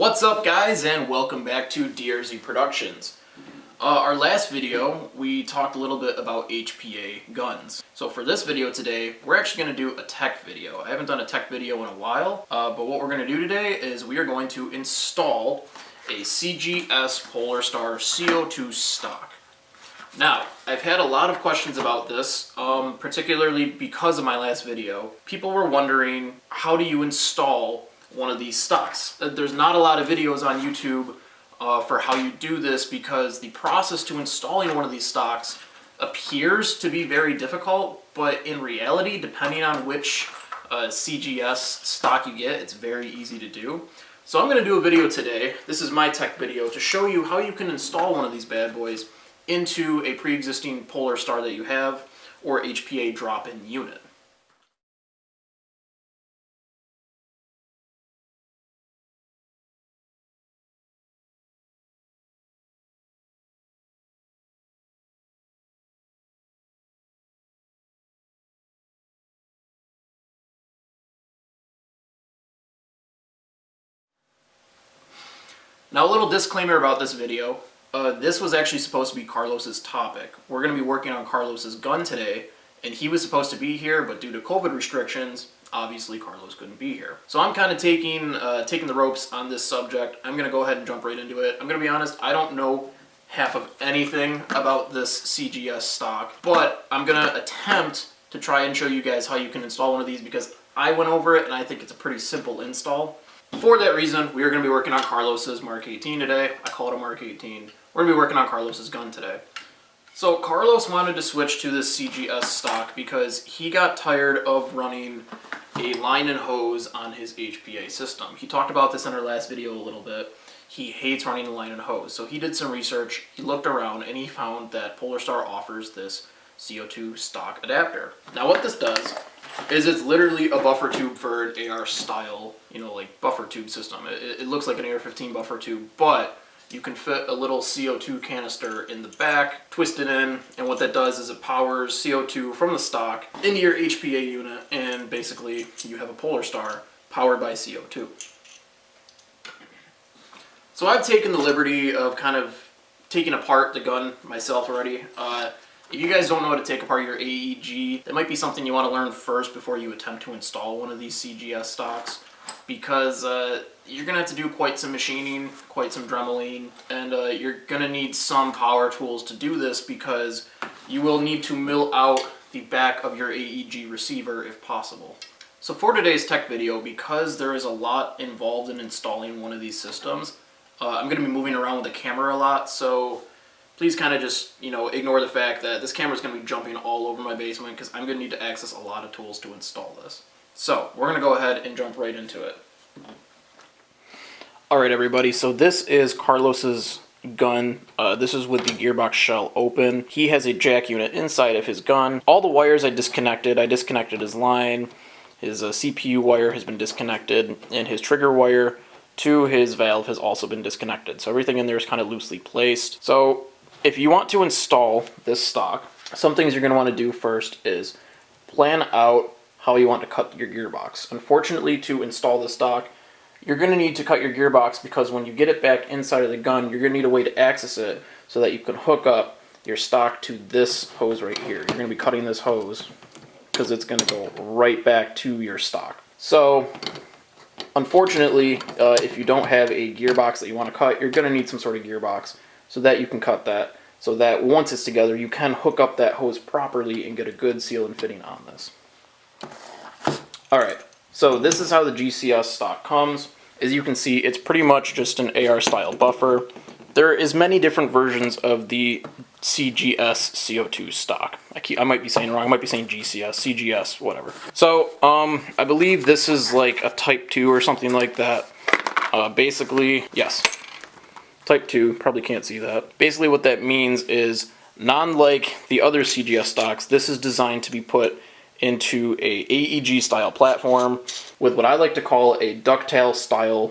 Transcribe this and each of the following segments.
What's up, guys, and welcome back to DRZ Productions. Our last video, we talked a little bit about HPA guns. So for this video today, we're actually going to do a tech video. I haven't done a tech video in a while, but what we're going to do today is we are going to install a CGS Polarstar CO2 stock. Now, I've had a lot of questions about this, particularly because of my last video. People were wondering, how do you install one of these stocks? There's not a lot of videos on YouTube for how you do this because the process to installing one of these stocks appears to be very difficult, but in reality, depending on which CGS stock you get, it's very easy to do. So I'm going to do a video today, this is my tech video, to show you how you can install one of these bad boys into a pre-existing Polarstar that you have or HPA drop-in unit. Now, a little disclaimer about this video. This was actually supposed to be Carlos's topic. We're going to be working on Carlos's gun today, and he was supposed to be here, but due to COVID restrictions, obviously Carlos couldn't be here. So I'm kind of taking the ropes on this subject. I'm going to go ahead and jump right into it. I'm going to be honest, I don't know half of anything about this CGS stock, but I'm going to attempt to try and show you guys how you can install one of these because I went over it and I think it's a pretty simple install. For that reason, we are going to be working on Carlos's Mark 18 today. I call it a Mark 18. We're going to be working on Carlos's gun today. So Carlos wanted to switch to this CGS stock because he got tired of running a line and hose on his HPA system. He talked about this in our last video a little bit. He hates running a line and hose. So he did some research, he looked around, and he found that Polarstar offers this CO2 stock adapter. Now what this does is it's literally a buffer tube for an AR style, like buffer tube system. It looks like an AR-15 buffer tube, but you can fit a little CO2 canister in the back, twist it in, and what that does is it powers CO2 from the stock into your HPA unit, and basically you have a Polarstar powered by CO2. So I've taken the liberty of kind of taking apart the gun myself already. If you guys don't know how to take apart your AEG, that might be something you want to learn first before you attempt to install one of these CGS stocks, because you're going to have to do quite some machining, quite some dremeling, and you're going to need some power tools to do this because you will need to mill out the back of your AEG receiver if possible. So for today's tech video, because there is a lot involved in installing one of these systems, I'm going to be moving around with the camera a lot, so please kind of just, ignore the fact that this camera is going to be jumping all over my basement because I'm going to need to access a lot of tools to install this. So we're going to go ahead and jump right into it. Alright everybody, so this is Carlos's gun. This is with the Gearbox shell open. He has a jack unit inside of his gun. All the wires I disconnected his line, his CPU wire has been disconnected, and his trigger wire to his valve has also been disconnected. So everything in there is kind of loosely placed. So if you want to install this stock, some things you're going to want to do first is plan out how you want to cut your gearbox. Unfortunately, to install the stock, you're going to need to cut your gearbox because when you get it back inside of the gun, you're going to need a way to access it so that you can hook up your stock to this hose right here. You're going to be cutting this hose because it's going to go right back to your stock. So unfortunately, if you don't have a gearbox that you want to cut, you're going to need some sort of gearbox so that you can cut that, so that once it's together, you can hook up that hose properly and get a good seal and fitting on this. Alright, so this is how the GCS stock comes. As you can see, it's pretty much just an AR style buffer. There is many different versions of the CGS CO2 stock. I might be saying it wrong, I might be saying GCS, CGS, whatever. So, I believe this is like a Type 2 or something like that. Basically, yes. Type 2, probably can't see that. Basically what that means is, non-like the other CGS stocks, this is designed to be put into a AEG style platform with what I like to call a ducktail style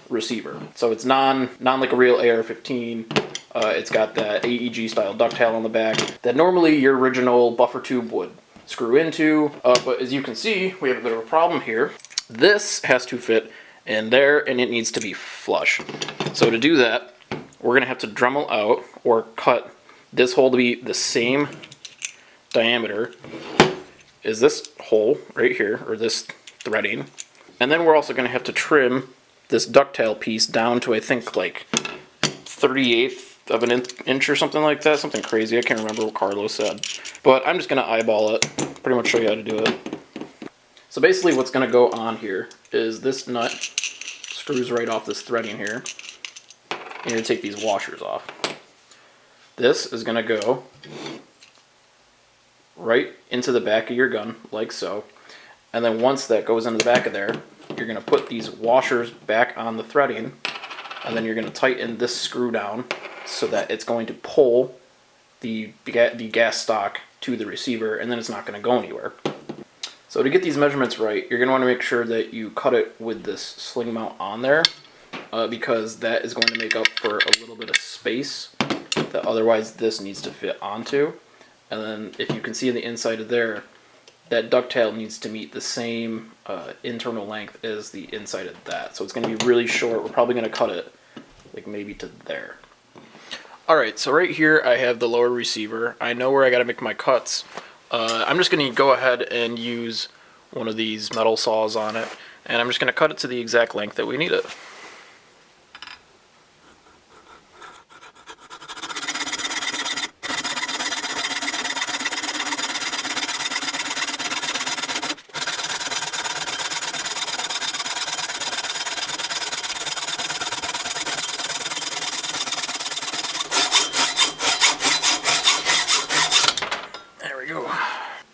receiver. So it's non like a real AR-15. It's got that AEG style ducktail on the back that normally your original buffer tube would screw into. But as you can see, we have a bit of a problem here. This has to fit and there, and it needs to be flush. So to do that, we're going to have to Dremel out or cut this hole to be the same diameter as this hole right here, or this threading. And then we're also going to have to trim this ducktail piece down to, I think, like 1/38 of an inch or something like that. Something crazy. I can't remember what Carlos said. But I'm just going to eyeball it. Pretty much show you how to do it. So basically what's going to go on here is this nut screws right off this threading here. You're going to take these washers off. This is going to go right into the back of your gun, like so. And then once that goes into the back of there, you're going to put these washers back on the threading, and then you're going to tighten this screw down so that it's going to pull the gas stock to the receiver, and then it's not going to go anywhere. So to get these measurements right, you're going to want to make sure that you cut it with this sling mount on there, because that is going to make up for a little bit of space that otherwise this needs to fit onto. And then if you can see in the inside of there, that ducktail needs to meet the same internal length as the inside of that. So it's going to be really short. We're probably going to cut it like maybe to there. Alright, so right here I have the lower receiver. I know where I got to make my cuts. I'm just going to go ahead and use one of these metal saws on it, and I'm just going to cut it to the exact length that we need it.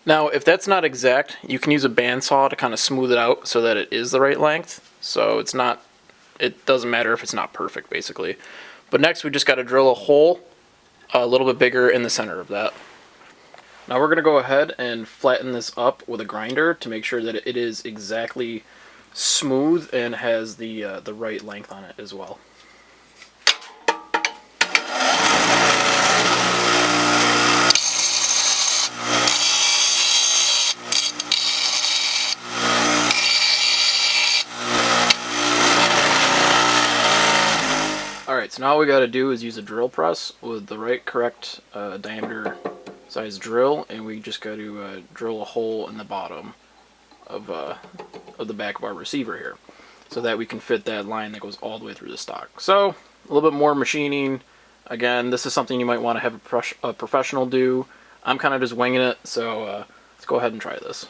Now, if that's not exact, you can use a bandsaw to kind of smooth it out so that it is the right length. So it doesn't matter if it's not perfect, basically. But next, we just got to drill a hole a little bit bigger in the center of that. Now we're going to go ahead and flatten this up with a grinder to make sure that it is exactly smooth and has the right length on it as well. Alright, so now all we got to do is use a drill press with the right correct diameter size drill, and we just got to drill a hole in the bottom of the back of our receiver here, so that we can fit that line that goes all the way through the stock. So a little bit more machining. Again, this is something you might want to have a professional do. I'm kind of just winging it, so let's go ahead and try this.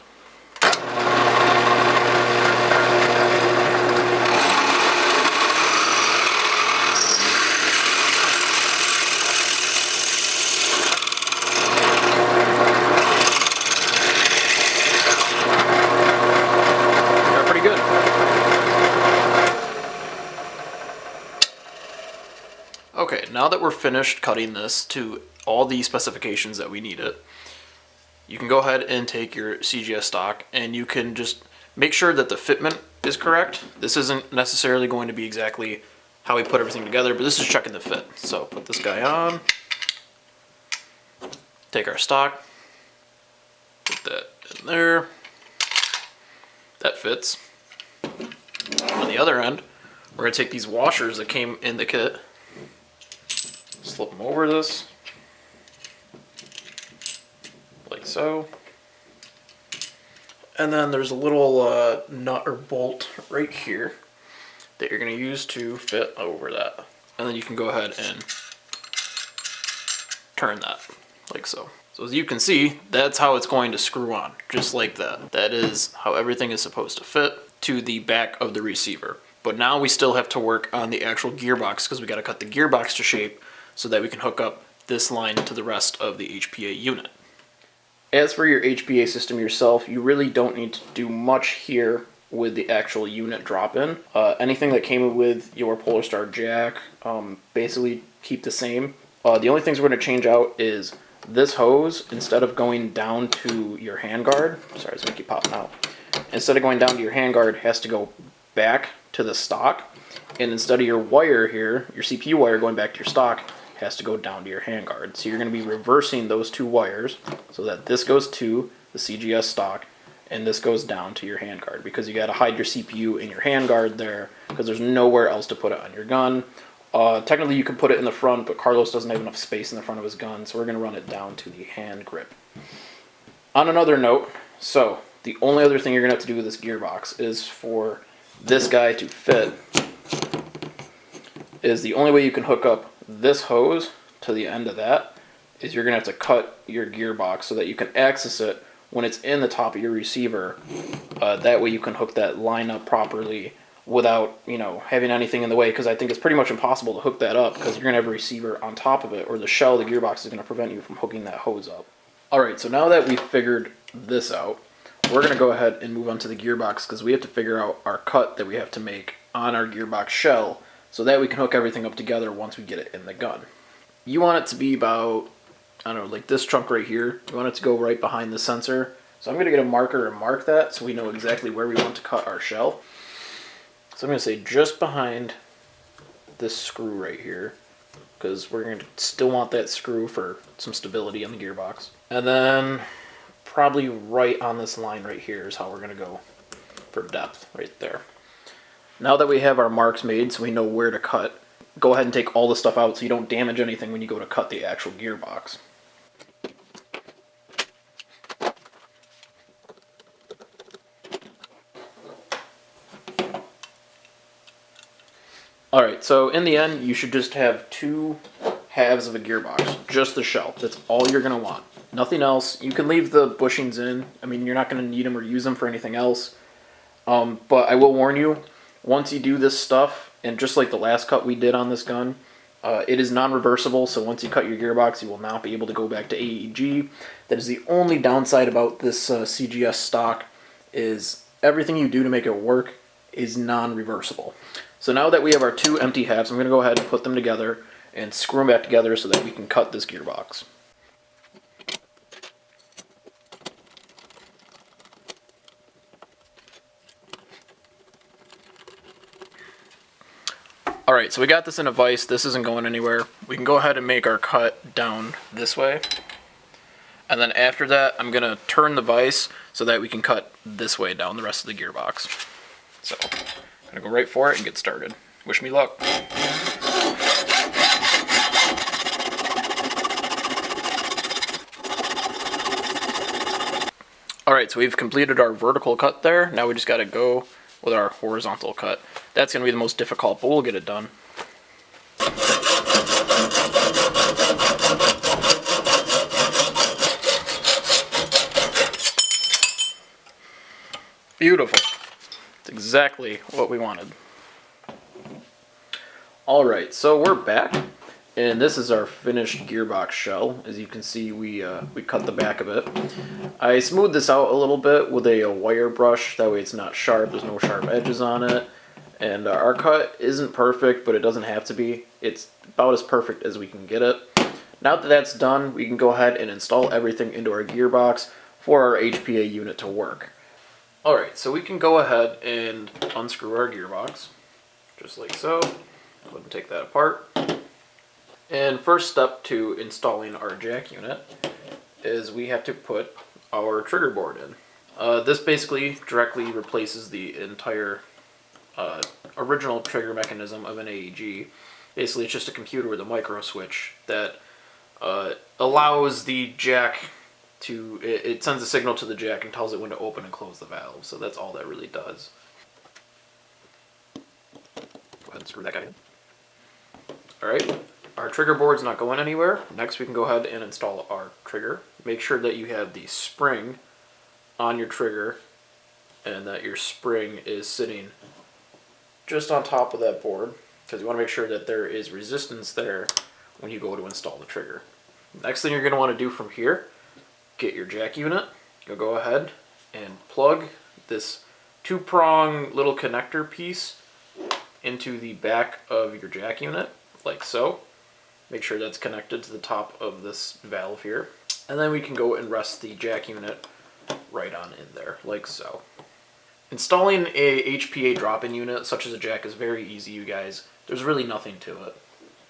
Okay, now that we're finished cutting this to all the specifications that we need it, you can go ahead and take your CGS stock and you can just make sure that the fitment is correct. This isn't necessarily going to be exactly how we put everything together, but this is checking the fit. So put this guy on, take our stock, put that in there, that fits. On the other end, we're going to take these washers that came in the kit, slip them over this, like so. And then there's a little nut or bolt right here that you're going to use to fit over that. And then you can go ahead and turn that, like so. So as you can see, that's how it's going to screw on, just like that. That is how everything is supposed to fit to the back of the receiver. But now we still have to work on the actual gearbox, because we got to cut the gearbox to shape so that we can hook up this line to the rest of the HPA unit. As for your HPA system yourself, you really don't need to do much here with the actual unit drop-in. Anything that came with your Polarstar jack, basically keep the same. The only things we're going to change out is this hose. Instead of going down to your handguard, sorry, it's going to keep popping out. Instead of going down to your handguard, it has to go back to the stock. And instead of your wire here, your CPU wire going back to your stock, has to go down to your handguard. So you're going to be reversing those two wires so that this goes to the CGS stock and this goes down to your handguard, because you got to hide your CPU in your handguard there, because there's nowhere else to put it on your gun. Technically you can put it in the front, but Carlos doesn't have enough space in the front of his gun, so we're going to run it down to the hand grip. On another note, so the only other thing you're going to have to do with this gearbox is for this guy to fit, is the only way you can hook up this hose to the end of that is you're going to have to cut your gearbox so that you can access it when it's in the top of your receiver. That way you can hook that line up properly without, you know, having anything in the way, because I think it's pretty much impossible to hook that up because you're going to have a receiver on top of it, or the shell of the gearbox is going to prevent you from hooking that hose up. Alright, so now that we've figured this out, we're going to go ahead and move on to the gearbox, because we have to figure out our cut that we have to make on our gearbox shell so that we can hook everything up together once we get it in the gun. You want it to be about, I don't know, like this chunk right here. You want it to go right behind the sensor. So I'm going to get a marker and mark that so we know exactly where we want to cut our shell. So I'm going to say just behind this screw right here, because we're going to still want that screw for some stability in the gearbox. And then probably right on this line right here is how we're going to go for depth right there. Now that we have our marks made so we know where to cut, go ahead and take all the stuff out so you don't damage anything when you go to cut the actual gearbox. Alright, so in the end, you should just have two halves of a gearbox, just the shell. That's all you're going to want. Nothing else. You can leave the bushings in. I mean, you're not going to need them or use them for anything else. But I will warn you, once you do this stuff, and just like the last cut we did on this gun, it is non-reversible, so once you cut your gearbox, you will not be able to go back to AEG. That is the only downside about this CGS stock, is everything you do to make it work is non-reversible. So now that we have our two empty halves, I'm going to go ahead and put them together and screw them back together so that we can cut this gearbox. Alright, so we got this in a vise. This isn't going anywhere. We can go ahead and make our cut down this way. And then after that, I'm going to turn the vise so that we can cut this way down the rest of the gearbox. So, I'm going to go right for it and get started. Wish me luck. Alright, so we've completed our vertical cut there. Now we just got to go with our horizontal cut. That's going to be the most difficult, but we'll get it done. Beautiful. It's exactly what we wanted. Alright, so we're back, and this is our finished gearbox shell. As you can see, we cut the back of it. I smoothed this out a little bit with a wire brush, that way it's not sharp, there's no sharp edges on it. And our cut isn't perfect, but it doesn't have to be. It's about as perfect as we can get it. Now that that's done, we can go ahead and install everything into our gearbox for our HPA unit to work. Alright, so we can go ahead and unscrew our gearbox, just like so. Go ahead and take that apart. And first step to installing our jack unit is we have to put our trigger board in. This basically directly replaces the entire original trigger mechanism of an AEG. Basically, it's just a computer with a micro switch that allows the jack to, it sends a signal to the jack and tells it when to open and close the valve. So that's all that really does. Go ahead and screw that guy in. Alright, our trigger board's not going anywhere. Next we can go ahead and install our trigger. Make sure that you have the spring on your trigger and that your spring is sitting just on top of that board, because you want to make sure that there is resistance there when you go to install the trigger. Next thing you're going to want to do from here, get your jack unit. You'll go ahead and plug this two-prong little connector piece into the back of your jack unit, like so. Make sure that's connected to the top of this valve here. And then we can go and rest the jack unit right on in there, like so. Installing a HPA drop-in unit, such as a jack, is very easy, you guys. There's really nothing to it.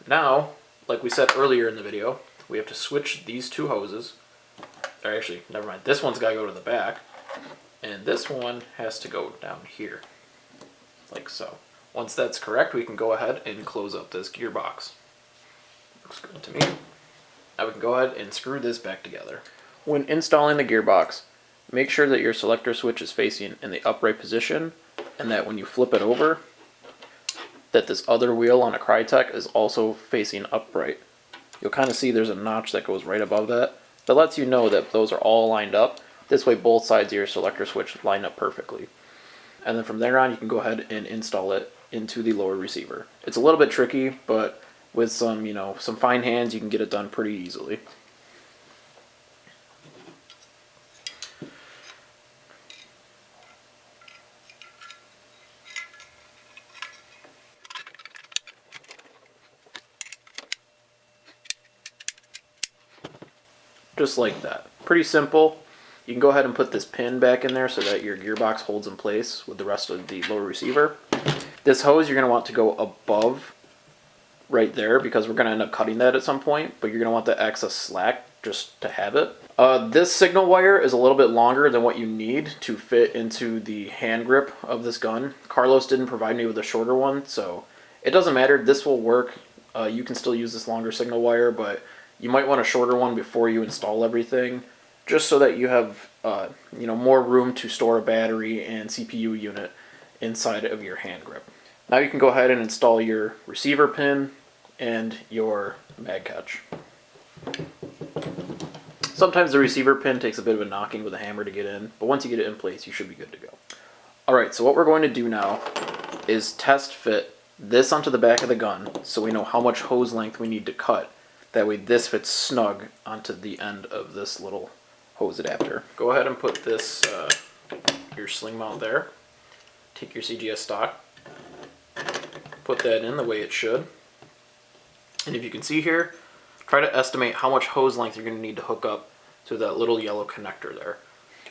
Now, like we said earlier in the video, we have to switch these two hoses. Or actually, never mind. This one's got to go to the back. and this one has to go down here, like so. Once that's correct, we can go ahead and close up this gearbox. Looks good to me. Now we can go ahead and screw this back together. When installing the gearbox, make sure that your selector switch is facing in the upright position, and that when you flip it over, that this other wheel on a Crytek is also facing upright. You'll kind of see there's a notch that goes right above that. That lets you know that those are all lined up. This way both sides of your selector switch line up perfectly. And then from there on, you can go ahead and install it into the lower receiver. It's a little bit tricky, but with some, some fine hands, you can get it done pretty easily. Just like that. Pretty simple. You can go ahead and put this pin back in there so that your gearbox holds in place with the rest of the lower receiver. This hose you're going to want to go above right there because we're going to end up cutting that at some point, but you're going to want the excess slack just to have it. This signal wire is a little bit longer than what you need to fit into the hand grip of this gun. Carlos didn't provide me with a shorter one, so it doesn't matter. This will work. You can still use this longer signal wire, but you might want a shorter one before you install everything, just so that you have more room to store a battery and CPU unit inside of your hand grip. Now you can go ahead and install your receiver pin and your mag catch. Sometimes the receiver pin takes a bit of a knocking with a hammer to get in, but once you get it in place, you should be good to go. Alright, so what we're going to do now is test fit this onto the back of the gun so we know how much hose length we need to cut. That way this fits snug onto the end of this little hose adapter. Go ahead and put this, your sling mount there. Take your CGS stock. Put that in the way it should. And if you can see here, try to estimate how much hose length you're going to need to hook up to that little yellow connector there.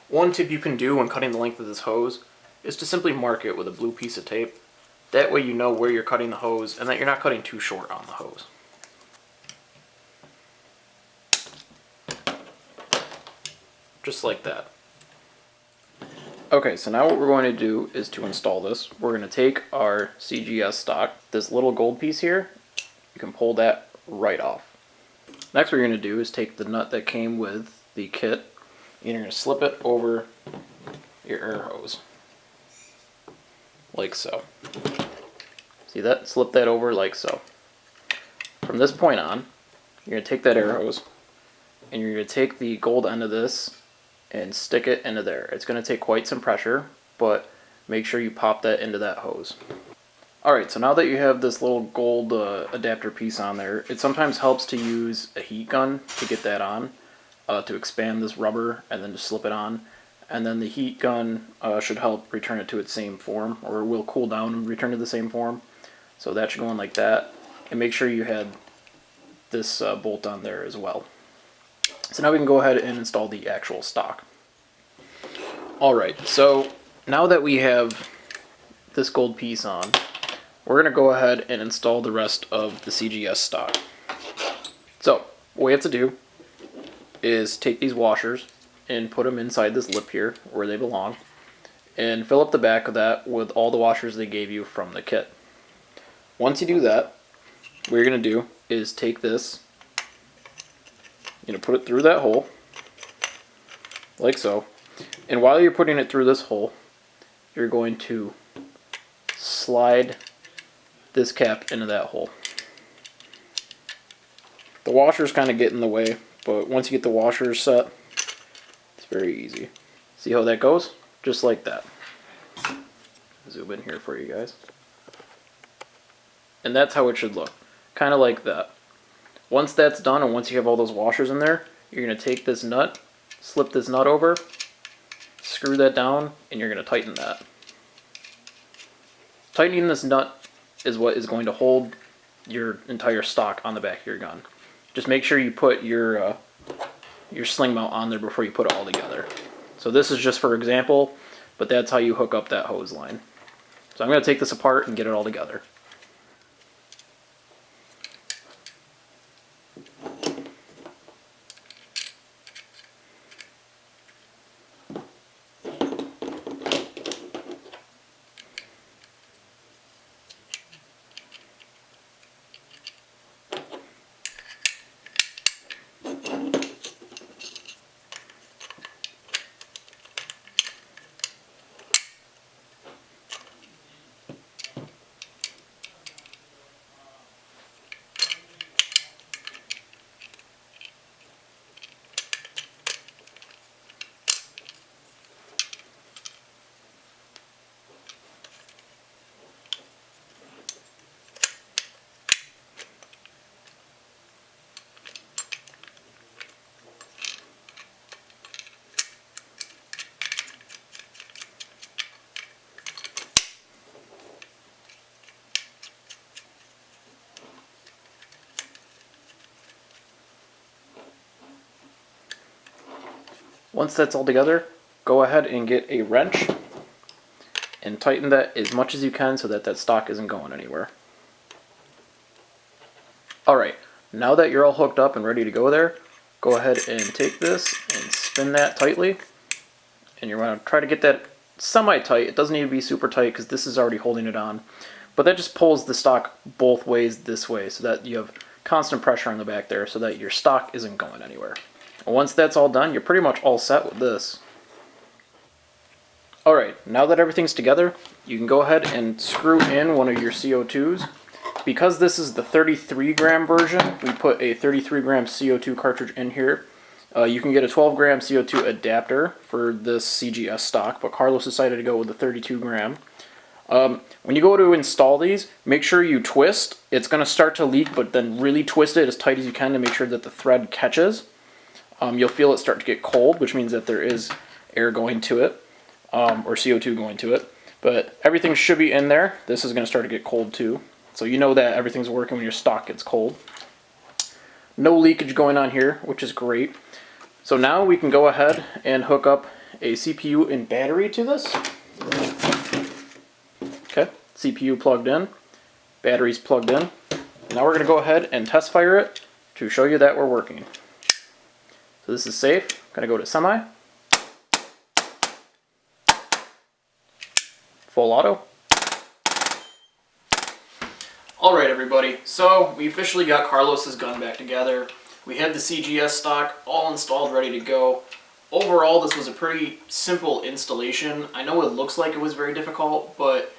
One tip you can do when cutting the length of this hose is to simply mark it with a blue piece of tape. That way you know where you're cutting the hose and that you're not cutting too short on the hose. Just like that. Okay, so now what we're going to do is to install this. We're going to take our CGS stock, this little gold piece here, you can pull that right off. Next what you're going to do is take the nut that came with the kit and you're going to slip it over your air hose. Like so. See that? Slip that over like so. From this point on, you're going to take that air hose and you're going to take the gold end of this and stick it into there. It's going to take quite some pressure, but make sure you pop that into that hose. Alright, so now that you have this little gold adapter piece on there, it sometimes helps to use a heat gun to get that on, to expand this rubber and then just slip it on. And then the heat gun should help return it to its same form, or it will cool down and return to the same form. So that should go in like that. And make sure you had this bolt on there as well. So now we can go ahead and install the actual stock. Alright, so now that we have this gold piece on, we're going to go ahead and install the rest of the CGS stock. So, what we have to do is take these washers and put them inside this lip here where they belong, and fill up the back of that with all the washers they gave you from the kit. Once you do that, what you're going to do is take this, you're going to put it through that hole, like so, and while you're putting it through this hole, you're going to slide this cap into that hole. The washers kind of get in the way, but once you get the washers set, it's very easy. See how that goes? Just like that. Zoom in here for you guys. And that's how it should look. Kind of like that. Once that's done, and once you have all those washers in there, you're going to take this nut, slip this nut over, screw that down, and you're going to tighten that. Tightening this nut is what is going to hold your entire stock on the back of your gun. Just make sure you put your sling mount on there before you put it all together. So this is just for example, but that's how you hook up that hose line. So I'm going to take this apart and get it all together. Once that's all together, go ahead and get a wrench and tighten that as much as you can so that that stock isn't going anywhere. Alright, now that you're all hooked up and ready to go there, go ahead and take this and spin that tightly. And you're going to try to get that semi-tight. It doesn't need to be super tight because this is already holding it on. But that just pulls the stock both ways this way so that you have constant pressure on the back there so that your stock isn't going anywhere. And once that's all done, you're pretty much all set with this. Alright, now that everything's together, you can go ahead and screw in one of your CO2s. Because this is the 33 gram version, we put a 33 gram CO2 cartridge in here. You can get a 12 gram CO2 adapter for this CGS stock, but Carlos decided to go with the 32 gram. When you go to install these, make sure you twist. It's going to start to leak, but then really twist it as tight as you can to make sure that the thread catches. You'll feel it start to get cold, which means that there is air going to it, or CO2 going to it. But everything should be in there. This is going to start to get cold too. So you know that everything's working when your stock gets cold. No leakage going on here, which is great. So now we can go ahead and hook up a CPU and battery to this. Okay, CPU plugged in, battery's plugged in. Now we're going to go ahead and test fire it to show you that we're working. So this is safe. Going to go to semi. Full auto. Alright everybody, so we officially got Carlos's gun back together. We had the CGS stock all installed, ready to go. Overall, this was a pretty simple installation. I know it looks like it was very difficult, but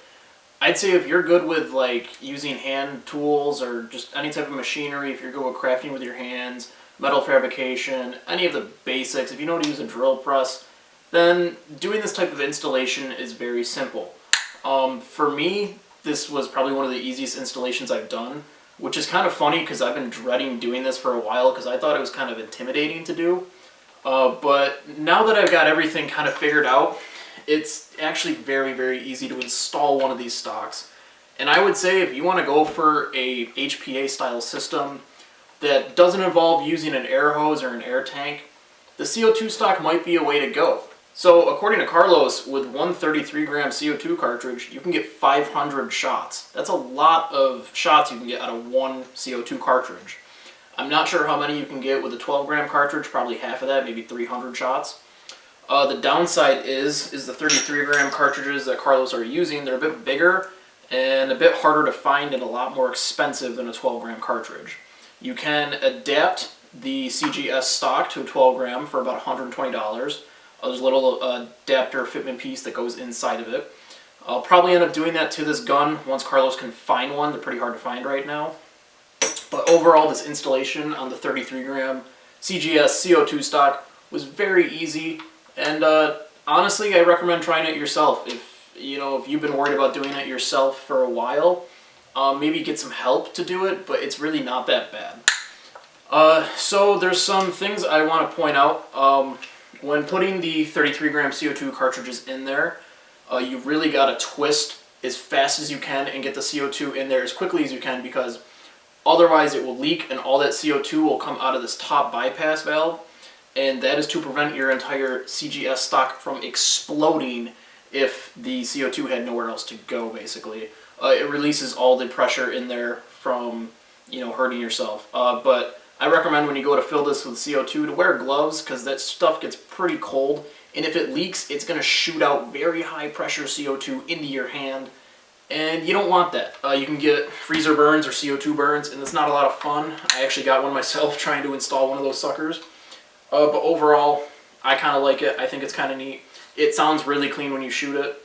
I'd say if you're good with like using hand tools or just any type of machinery, if you're good with crafting with your hands, metal fabrication, any of the basics, if you know how to use a drill press, then doing this type of installation is very simple. For me, this was probably one of the easiest installations I've done, which is kind of funny because I've been dreading doing this for a while because I thought it was kind of intimidating to do. But now that I've got everything kind of figured out, it's actually very, very easy to install one of these stocks. And I would say if you want to go for a HPA style system that doesn't involve using an air hose or an air tank, the CO2 stock might be a way to go. So according to Carlos, with one 33 gram CO2 cartridge, you can get 500 shots. That's a lot of shots you can get out of one CO2 cartridge. I'm not sure how many you can get with a 12 gram cartridge, probably half of that, maybe 300 shots. The downside is the 33 gram cartridges that Carlos are using, they're a bit bigger and a bit harder to find and a lot more expensive than a 12 gram cartridge. You can adapt the CGS stock to a 12 gram for about $120. There's a little adapter fitment piece that goes inside of it. I'll probably end up doing that to this gun once Carlos can find one. They're pretty hard to find right now. But overall, this installation on the 33 gram CGS CO2 stock was very easy. And honestly, I recommend trying it yourself. If you've been worried about doing it yourself for a while, maybe get some help to do it, but it's really not that bad. So there's some things I want to point out. When putting the 33 gram CO2 cartridges in there, you really got to twist as fast as you can and get the CO2 in there as quickly as you can, because otherwise it will leak and all that CO2 will come out of this top bypass valve, and that is to prevent your entire CGS stock from exploding if the CO2 had nowhere else to go, basically. It releases all the pressure in there from, hurting yourself. But I recommend when you go to fill this with CO2 to wear gloves, because that stuff gets pretty cold, and if it leaks, it's going to shoot out very high pressure CO2 into your hand, and you don't want that. You can get freezer burns or CO2 burns, and it's not a lot of fun. I actually got one myself trying to install one of those suckers. But overall, I kind of like it. I think it's kind of neat. It sounds really clean when you shoot it.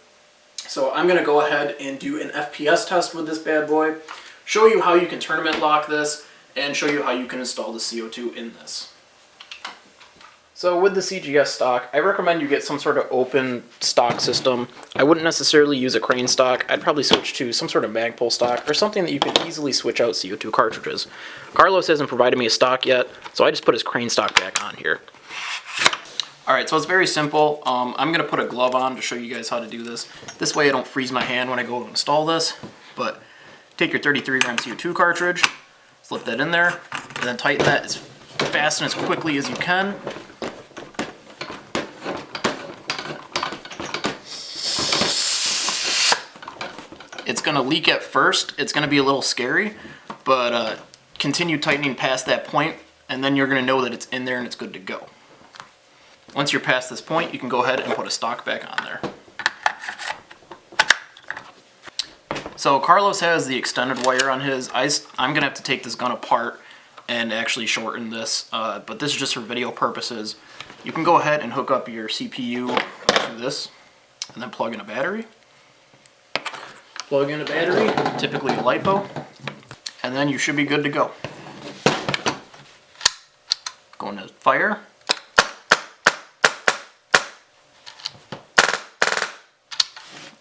So I'm going to go ahead and do an FPS test with this bad boy, show you how you can tournament lock this, and show you how you can install the CO2 in this. So with the CGS stock, I recommend you get some sort of open stock system. I wouldn't necessarily use a crane stock. I'd probably switch to some sort of Magpul stock or something that you can easily switch out CO2 cartridges. Carlos hasn't provided me a stock yet, so I just put his crane stock back on here. Alright, so it's very simple. I'm going to put a glove on to show you guys how to do this. This way I don't freeze my hand when I go to install this. But take your 33 gram CO2 cartridge, slip that in there, and then tighten that as fast and as quickly as you can. going to leak at first. It's going to be a little scary, but continue tightening past that point, and then you're going to know that it's in there and it's good to go. Once you're past this point, you can go ahead and put a stock back on there. So Carlos has the extended wire on his. I'm going to have to take this gun apart and actually shorten this, but this is just for video purposes. You can go ahead and hook up your CPU to this, and then plug in a battery. Plug in a battery, typically a LiPo, and then you should be good to go. Going to fire.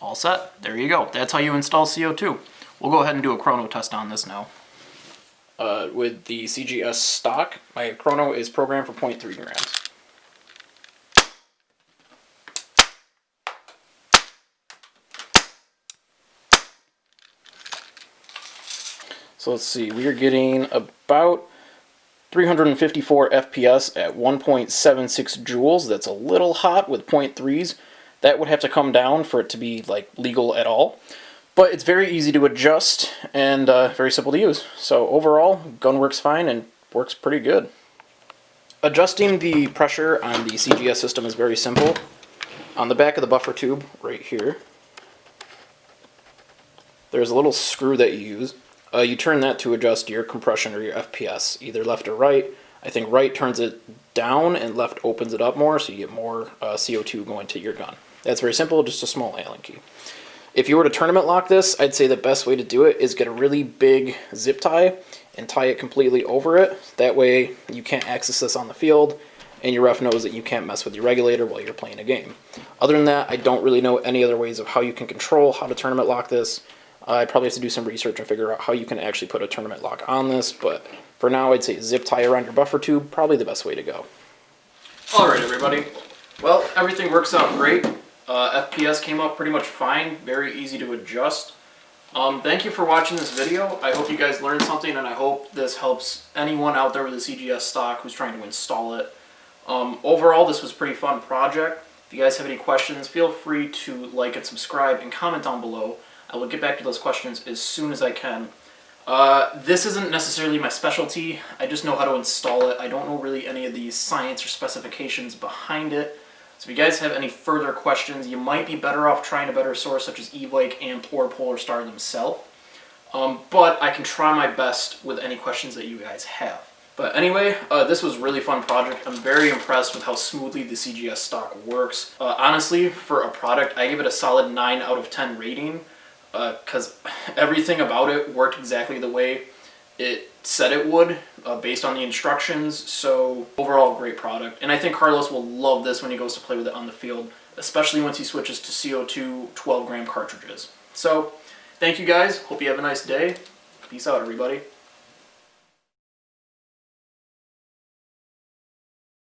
All set. There you go. That's how you install CO2. We'll go ahead and do a chrono test on this now. With the CGS Stock, my chrono is programmed for 0.3 grams. So let's see, we are getting about 354 FPS at 1.76 joules. That's a little hot with 0.3s. That would have to come down for it to be like legal at all. But it's very easy to adjust and very simple to use. So overall, gun works fine and works pretty good. Adjusting the pressure on the CGS system is very simple. On the back of the buffer tube, right here, there's a little screw that you use. You turn that to adjust your compression or your FPS, either left or right. I think right turns it down and left opens it up more, so you get more CO2 going to your gun. That's very simple, just a small Allen key. If you were to tournament lock this, I'd say the best way to do it is get a really big zip tie and tie it completely over it. That way you can't access this on the field and your ref knows that you can't mess with your regulator while you're playing a game. Other than that, I don't really know any other ways of how you can control how to tournament lock this. I'd probably have to do some research and figure out how you can actually put a tournament lock on this, but for now I'd say zip tie around your buffer tube, probably the best way to go. Alright everybody, well everything works out great. FPS came up pretty much fine, very easy to adjust. Thank you for watching this video. I hope you guys learned something and I hope this helps anyone out there with a CGS stock who's trying to install it. Overall this was a pretty fun project. If you guys have any questions, feel free to like and subscribe and comment down below. I will get back to those questions as soon as I can. This isn't necessarily my specialty. I just know how to install it. I don't know really any of the science or specifications behind it. So if you guys have any further questions, you might be better off trying a better source such as Evike, Amp, or Polarstar themselves. But I can try my best with any questions that you guys have. But anyway, this was a really fun project. I'm very impressed with how smoothly the CGS stock works. Honestly, for a product, I give it a solid 9 out of 10 rating. Because everything about it worked exactly the way it said it would, based on the instructions. So overall, great product. And I think Carlos will love this when he goes to play with it on the field, especially once he switches to CO2 12-gram cartridges. So thank you guys. Hope you have a nice day. Peace out, everybody.